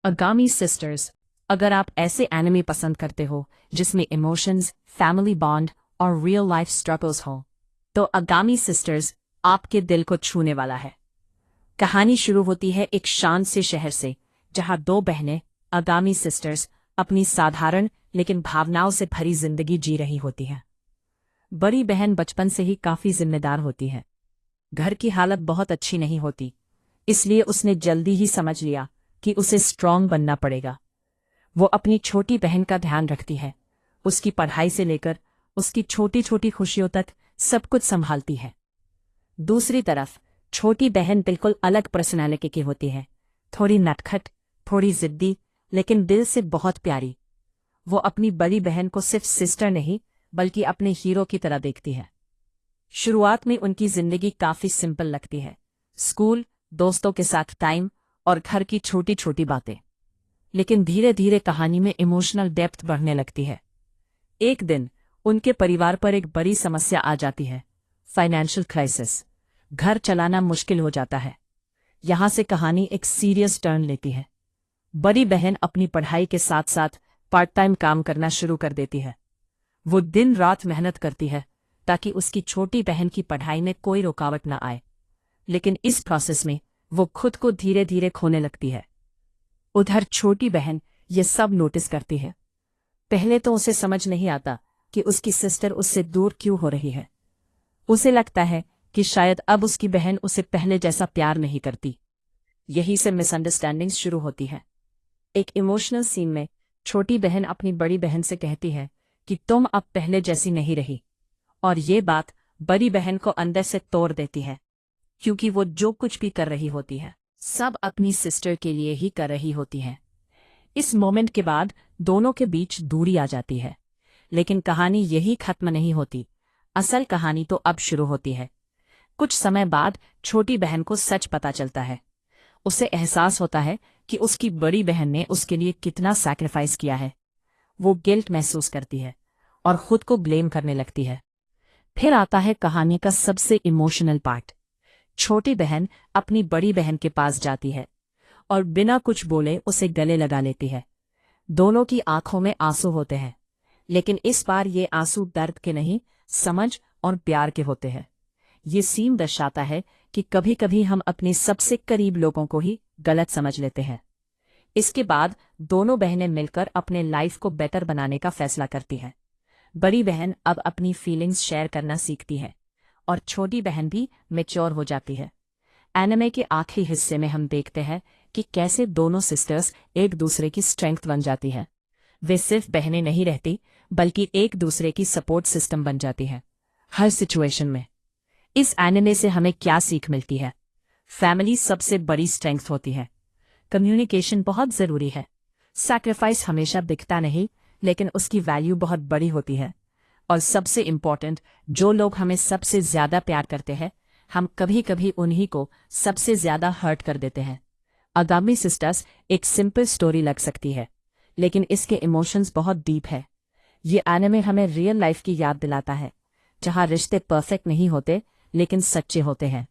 अगामी सिस्टर्स। अगर आप ऐसे एनिमे पसंद करते हो जिसमें इमोशंस, फैमिली बॉन्ड और रियल लाइफ स्ट्रगल्स हो, तो अगामी सिस्टर्स आपके दिल को छूने वाला है। कहानी शुरू होती है एक शांत से शहर से, जहां दो बहनें, अगामी सिस्टर्स, अपनी साधारण लेकिन भावनाओं से भरी जिंदगी जी रही होती हैं। बड़ी बहन बचपन से ही काफी जिम्मेदार होती है। घर की हालत बहुत अच्छी नहीं होती, इसलिए उसने जल्दी ही समझ लिया कि उसे स्ट्रांग बनना पड़ेगा। वो अपनी छोटी बहन का ध्यान रखती है, उसकी पढ़ाई से लेकर उसकी छोटी छोटी खुशियों तक सब कुछ संभालती है। दूसरी तरफ छोटी बहन बिल्कुल अलग पर्सनालिटी की होती है, थोड़ी नटखट, थोड़ी जिद्दी, लेकिन दिल से बहुत प्यारी। वो अपनी बड़ी बहन को सिर्फ सिस्टर नहीं बल्कि अपने हीरो की तरह देखती है। शुरुआत में उनकी जिंदगी काफी सिंपल लगती है, स्कूल, दोस्तों के साथ टाइम और घर की छोटी छोटी बातें। लेकिन धीरे धीरे कहानी में इमोशनल डेप्थ बढ़ने लगती है। एक दिन उनके परिवार पर एक बड़ी समस्या आ जाती है, फाइनेंशियल क्राइसिस। घर चलाना मुश्किल हो जाता है। यहां से कहानी एक सीरियस टर्न लेती है। बड़ी बहन अपनी पढ़ाई के साथ साथ पार्ट टाइम काम करना शुरू कर देती है। वो दिन रात मेहनत करती है ताकि उसकी छोटी बहन की पढ़ाई में कोई रुकावट न आए, लेकिन इस प्रोसेस में वो खुद को धीरे धीरे खोने लगती है। उधर छोटी बहन ये सब नोटिस करती है। पहले तो उसे समझ नहीं आता कि उसकी सिस्टर उससे दूर क्यों हो रही है। उसे लगता है कि शायद अब उसकी बहन उसे पहले जैसा प्यार नहीं करती। यही से मिसअंडरस्टैंडिंग्स शुरू होती है। एक इमोशनल सीन में छोटी बहन अपनी बड़ी बहन से कहती है कि तुम अब पहले जैसी नहीं रही, और ये बात बड़ी बहन को अंदर से तोड़ देती है, क्योंकि वो जो कुछ भी कर रही होती है सब अपनी सिस्टर के लिए ही कर रही होती है। इस मोमेंट के बाद दोनों के बीच दूरी आ जाती है। लेकिन कहानी यही खत्म नहीं होती। असल कहानी तो अब शुरू होती है। कुछ समय बाद छोटी बहन को सच पता चलता है। उसे एहसास होता है कि उसकी बड़ी बहन ने उसके लिए कितना सैक्रिफाइस किया है। वो गिल्ट महसूस करती है और खुद को ब्लेम करने लगती है। फिर आता है कहानी का सबसे इमोशनल पार्ट। छोटी बहन अपनी बड़ी बहन के पास जाती है और बिना कुछ बोले उसे गले लगा लेती है। दोनों की आंखों में आंसू होते हैं, लेकिन इस बार ये आंसू दर्द के नहीं, समझ और प्यार के होते हैं। ये सीन दर्शाता है कि कभी कभी हम अपने सबसे करीब लोगों को ही गलत समझ लेते हैं। इसके बाद दोनों बहनें मिलकर अपने लाइफ को बेटर बनाने का फैसला करती हैं। बड़ी बहन अब अपनी फीलिंग्स शेयर करना सीखती है और छोटी बहन भी मैच्योर हो जाती है। एनिमे के आखिरी हिस्से में हम देखते हैं कि कैसे दोनों सिस्टर्स एक दूसरे की स्ट्रेंथ बन जाती है। वे सिर्फ बहनें नहीं रहती बल्कि एक दूसरे की सपोर्ट सिस्टम बन जाती हैं हर सिचुएशन में। इस एनिमे से हमें क्या सीख मिलती है? फैमिली सबसे बड़ी स्ट्रेंथ होती है। कम्युनिकेशन बहुत जरूरी है। सैक्रिफाइस हमेशा दिखता नहीं, लेकिन उसकी वैल्यू बहुत बड़ी होती है। और सबसे इम्पोर्टेंट, जो लोग हमें सबसे ज्यादा प्यार करते हैं, हम कभी कभी उन्हीं को सबसे ज्यादा हर्ट कर देते हैं। आगामी सिस्टर्स एक सिंपल स्टोरी लग सकती है, लेकिन इसके इमोशंस बहुत डीप है। ये एनिमे हमें रियल लाइफ की याद दिलाता है, जहां रिश्ते परफेक्ट नहीं होते लेकिन सच्चे होते हैं।